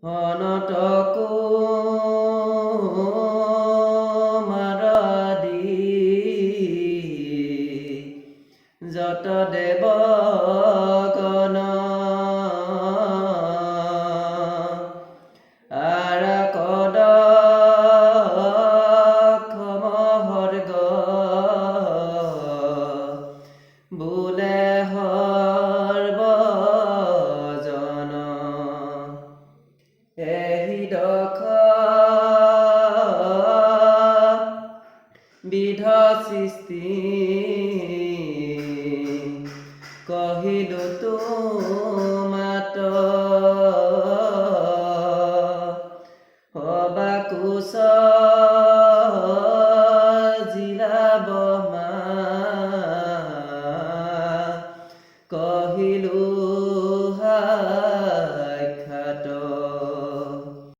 অনতকো মাৰাদি যত দেৱগণ আৰাকদ ক্ষমহৰ্গ বোলে সৰ্বজন এহি দখ বিধ সৃষ্টি